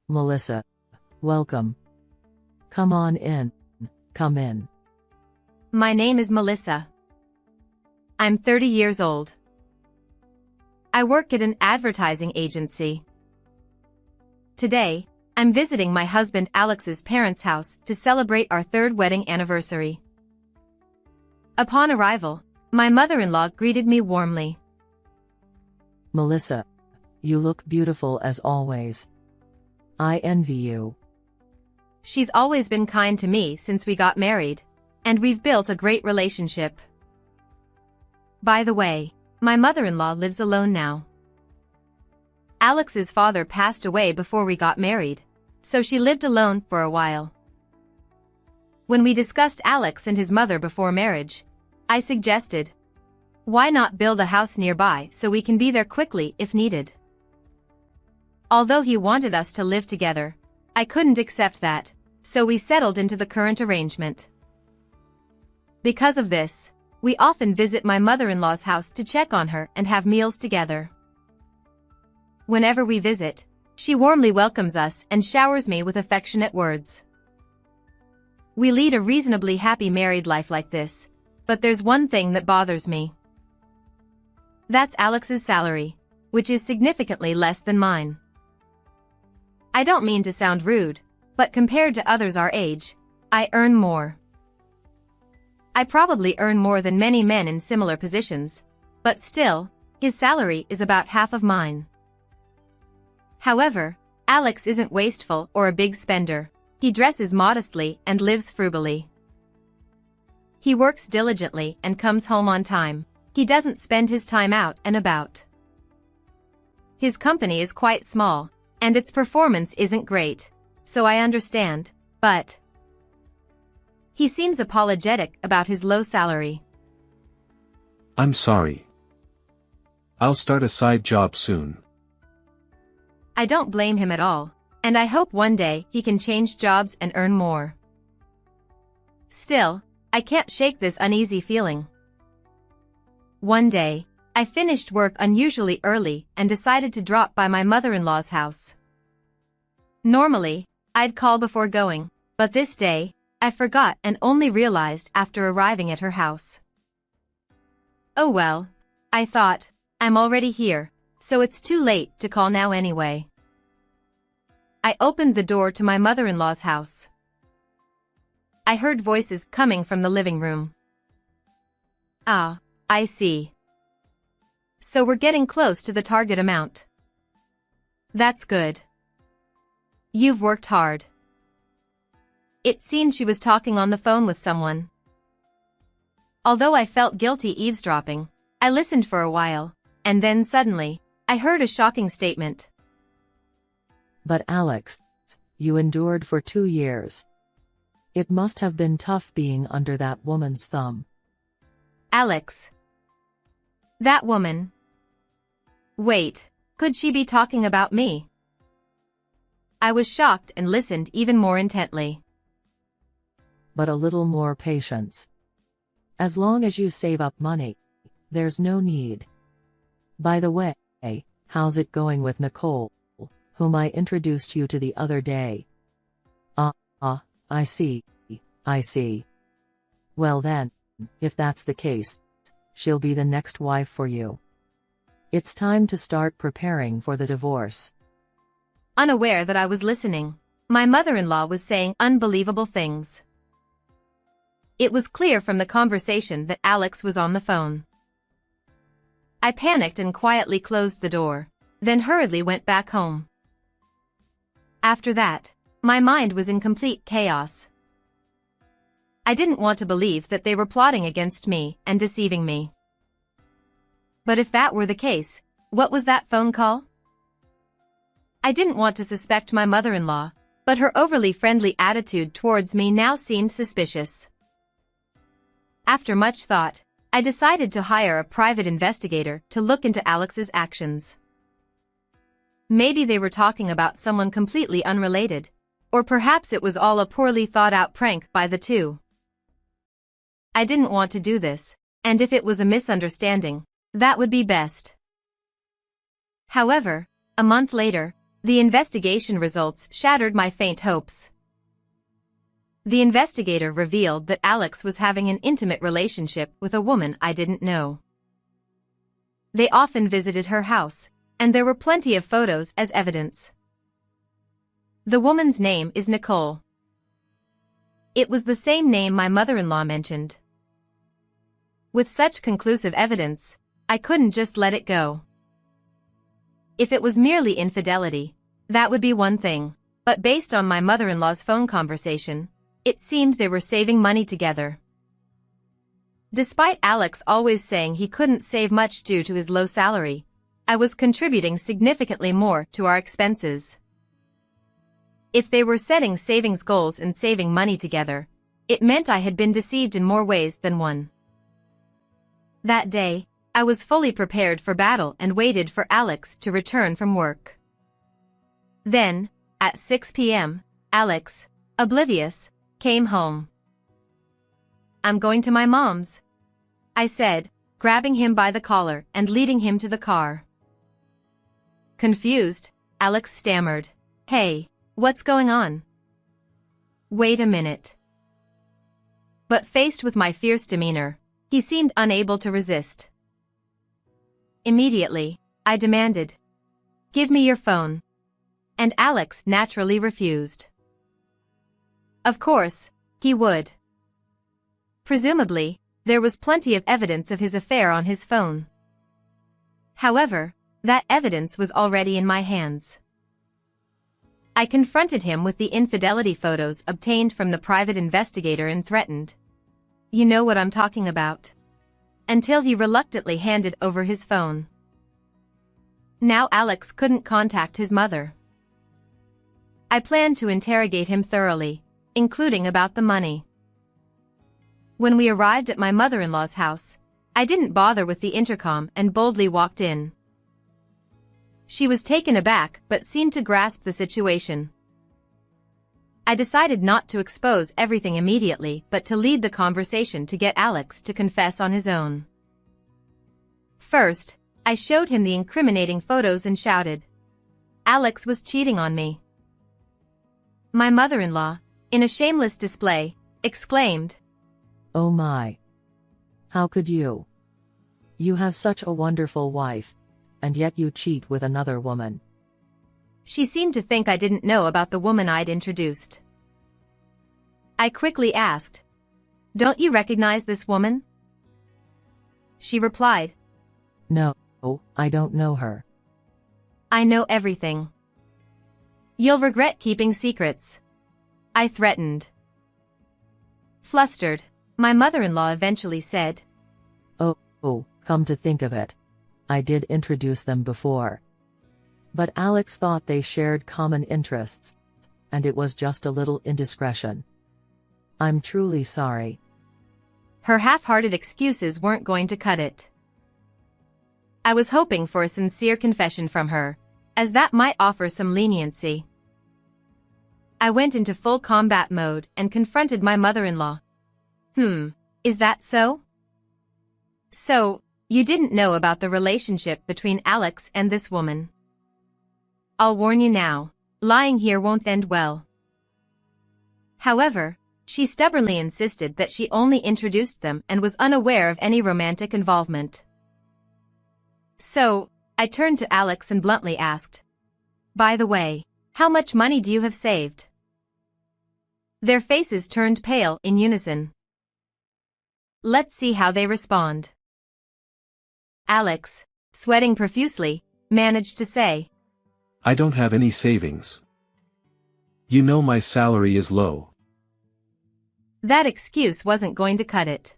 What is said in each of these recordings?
Melissa. Welcome. Come on in. Come in. My name is Melissa. I'm 30 years old. I work at an advertising agency. Today, I'm visiting my husband Alex's parents' house to celebrate our third wedding anniversary. Upon arrival, my mother-in-law greeted me warmly. Melissa. You look beautiful as always. I envy you. She's always been kind to me since we got married, and we've built a great relationship. By the way, my mother-in-law lives alone now. Alex's father passed away before we got married, so she lived alone for a while. When we discussed Alex and his mother before marriage, I suggested, why not build a house nearby so we can be there quickly if needed? Although he wanted us to live together, I couldn't accept that, so we settled into the current arrangement. Because of this, we often visit my mother-in-law's house to check on her and have meals together. Whenever we visit, she warmly welcomes us and showers me with affectionate words. We lead a reasonably happy married life like this, but there's one thing that bothers me. That's Alex's salary, which is significantly less than mine. I don't mean to sound rude, but compared to others our age, I earn more. I probably earn more than many men in similar positions, but still, his salary is about half of mine. However, Alex isn't wasteful or a big spender. He dresses modestly and lives frugally. He works diligently and comes home on time. He doesn't spend his time out and about. His company is quite small, and its performance isn't great, so I understand, but he seems apologetic about his low salary. I'm sorry. I'll start a side job soon. I don't blame him at all, and I hope one day he can change jobs and earn more. Still, I can't shake this uneasy feeling. One day, I finished work unusually early and decided to drop by my mother-in-law's house. Normally, I'd call before going, but this day, I forgot and only realized after arriving at her house. Oh well, I thought, I'm already here, so it's too late to call now anyway. I opened the door to my mother-in-law's house. I heard voices coming from the living room. Ah, I see. So we're getting close to the target amount. That's good. You've worked hard. It seemed she was talking on the phone with someone. Although I felt guilty eavesdropping, I listened for a while, and then suddenly, I heard a shocking statement. But Alex, you endured for 2 years. It must have been tough being under that woman's thumb. Alex. That woman. Wait, could she be talking about me? I was shocked and listened even more intently. But a little more patience. As long as you save up money, there's no need. By the way, how's it going with Nicole, whom I introduced you to the other day? I see. Well then, if that's the case, she'll be the next wife for you. It's time to start preparing for the divorce. Unaware that I was listening, my mother-in-law was saying unbelievable things. It was clear from the conversation that Alex was on the phone. I panicked and quietly closed the door, then hurriedly went back home. After that, my mind was in complete chaos. I didn't want to believe that they were plotting against me and deceiving me. But if that were the case, what was that phone call? I didn't want to suspect my mother-in-law, but her overly friendly attitude towards me now seemed suspicious. After much thought, I decided to hire a private investigator to look into Alex's actions. Maybe they were talking about someone completely unrelated, or perhaps it was all a poorly thought-out prank by the two. I didn't want to do this, and if it was a misunderstanding, that would be best. However, a month later, The investigation results shattered my faint hopes. The investigator revealed that Alex was having an intimate relationship with a woman I didn't know. They often visited her house, and there were plenty of photos as evidence. The woman's name is Nicole. It was the same name my mother-in-law mentioned. With such conclusive evidence, I couldn't just let it go. If it was merely infidelity, that would be one thing, but based on my mother-in-law's phone conversation, it seemed they were saving money together. Despite Alex always saying he couldn't save much due to his low salary, I was contributing significantly more to our expenses. If they were setting savings goals and saving money together, it meant I had been deceived in more ways than one. That day, I was fully prepared for battle and waited for Alex to return from work. Then, at 6 p.m., Alex, oblivious, came home. "I'm going to my mom's," I said, grabbing him by the collar and leading him to the car. Confused, Alex stammered, "Hey, what's going on?" "Wait a minute." But faced with my fierce demeanor, he seemed unable to resist. Immediately, I demanded, "Give me your phone." And Alex naturally refused. Of course, he would. Presumably, there was plenty of evidence of his affair on his phone. However, that evidence was already in my hands. I confronted him with the infidelity photos obtained from the private investigator and threatened, "You know what I'm talking about," until he reluctantly handed over his phone. Now Alex couldn't contact his mother. I planned to interrogate him thoroughly, including about the money. When we arrived at my mother-in-law's house, I didn't bother with the intercom and boldly walked in. She was taken aback but seemed to grasp the situation. I decided not to expose everything immediately but to lead the conversation to get Alex to confess on his own. First, I showed him the incriminating photos and shouted, "Alex was cheating on me." My mother-in-law, in a shameless display, exclaimed, "Oh my! How could you? You have such a wonderful wife, and yet you cheat with another woman." She seemed to think I didn't know about the woman I'd introduced. I quickly asked, "Don't you recognize this woman?" She replied, "No, I don't know her." "I know everything. You'll regret keeping secrets," I threatened. Flustered, my mother-in-law eventually said, Oh, come to think of it, I did introduce them before. But Alex thought they shared common interests, and it was just a little indiscretion. I'm truly sorry." Her half-hearted excuses weren't going to cut it. I was hoping for a sincere confession from her, as that might offer some leniency. I went into full combat mode and confronted my mother-in-law. Is that so? So, you didn't know about the relationship between Alex and this woman. I'll warn you now, lying here won't end well." However, she stubbornly insisted that she only introduced them and was unaware of any romantic involvement. So, I turned to Alex and bluntly asked, "By the way, how much money do you have saved?" Their faces turned pale in unison. Let's see how they respond. Alex, sweating profusely, managed to say, "I don't have any savings. You know my salary is low." That excuse wasn't going to cut it.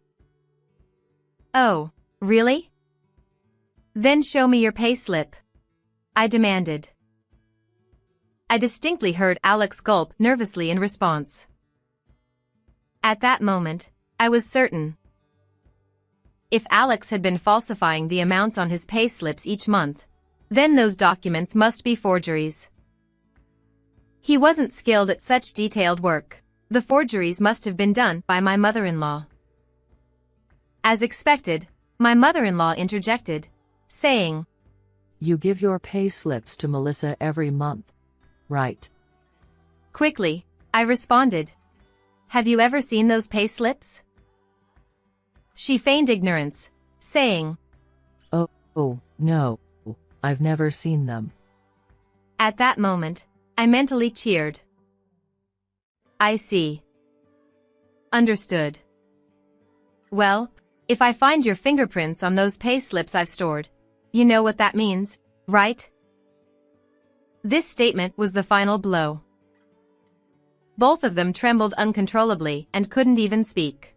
"Oh, really? Then show me your payslip," I demanded. I distinctly heard Alex gulp nervously in response. At that moment, I was certain. If Alex had been falsifying the amounts on his payslips each month, then those documents must be forgeries. He wasn't skilled at such detailed work. The forgeries must have been done by my mother-in-law. As expected, my mother-in-law interjected, saying, "You give your pay slips to Melissa every month, right? Quickly, I responded. Have you ever seen those pay slips? She feigned ignorance, saying, Oh, no. I've never seen them. At that moment, I mentally cheered. I see. Understood. Well, if I find your fingerprints on those pay slips I've stored, you know what that means, right? This statement was the final blow. Both of them trembled uncontrollably and couldn't even speak.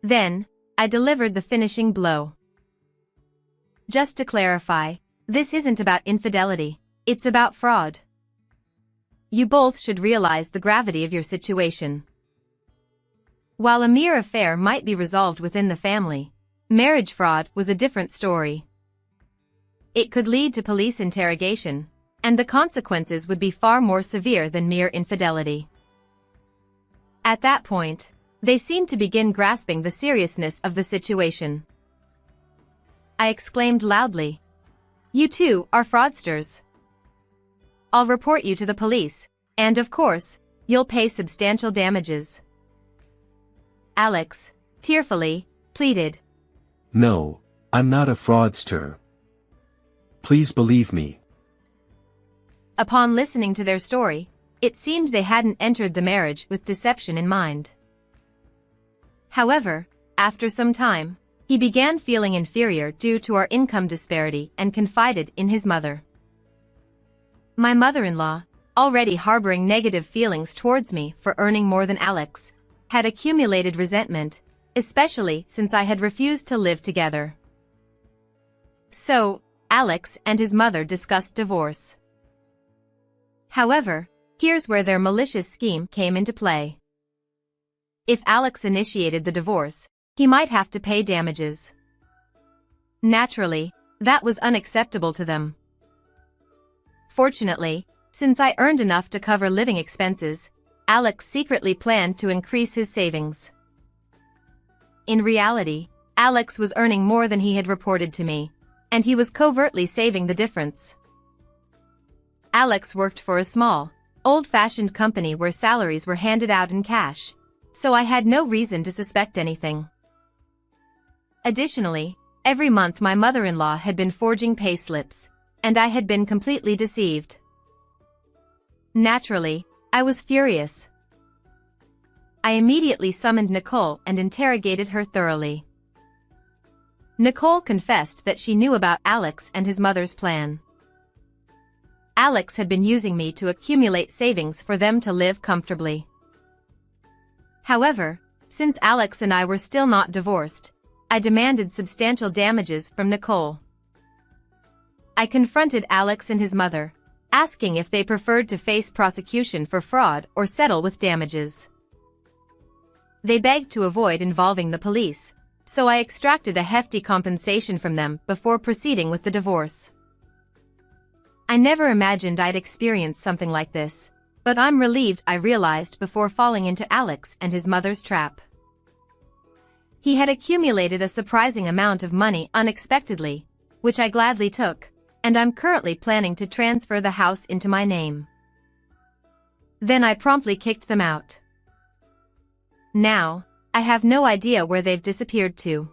Then, I delivered the finishing blow. Just to clarify, this isn't about infidelity, it's about fraud. You both should realize the gravity of your situation. While a mere affair might be resolved within the family, marriage fraud was a different story. It could lead to police interrogation, and the consequences would be far more severe than mere infidelity. At that point, they seemed to begin grasping the seriousness of the situation. I exclaimed loudly, "You two are fraudsters. I'll report you to the police, and of course, you'll pay substantial damages." Alex, tearfully, pleaded, No, I'm not a fraudster. Please believe me. Upon listening to their story, it seemed they hadn't entered the marriage with deception in mind. However, after some time, he began feeling inferior due to our income disparity and confided in his mother. My mother-in-law, already harboring negative feelings towards me for earning more than Alex, had accumulated resentment, especially since I had refused to live together. So, Alex and his mother discussed divorce. However, here's where their malicious scheme came into play. If Alex initiated the divorce, he might have to pay damages. Naturally, that was unacceptable to them. Fortunately, since I earned enough to cover living expenses, Alex secretly planned to increase his savings. In reality, Alex was earning more than he had reported to me, and he was covertly saving the difference. Alex worked for a small, old-fashioned company where salaries were handed out in cash, so I had no reason to suspect anything. Additionally, every month my mother-in-law had been forging pay slips, and I had been completely deceived. Naturally, I was furious. I immediately summoned Nicole and interrogated her thoroughly. Nicole confessed that she knew about Alex and his mother's plan. Alex had been using me to accumulate savings for them to live comfortably. However, since Alex and I were still not divorced, I demanded substantial damages from Nicole. I confronted Alex and his mother, asking if they preferred to face prosecution for fraud or settle with damages. They begged to avoid involving the police, so I extracted a hefty compensation from them before proceeding with the divorce. I never imagined I'd experience something like this, but I'm relieved I realized before falling into Alex and his mother's trap. He had accumulated a surprising amount of money unexpectedly, which I gladly took, and I'm currently planning to transfer the house into my name. Then I promptly kicked them out. Now, I have no idea where they've disappeared to.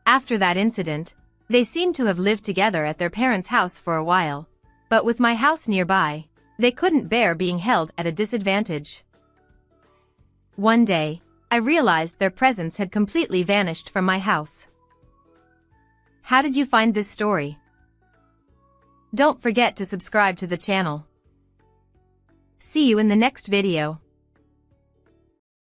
After that incident, they seem to have lived together at their parents' house for a while, but with my house nearby, they couldn't bear being held at a disadvantage. One day, I realized their presence had completely vanished from my house. How did you find this story? Don't forget to subscribe to the channel. See you in the next video.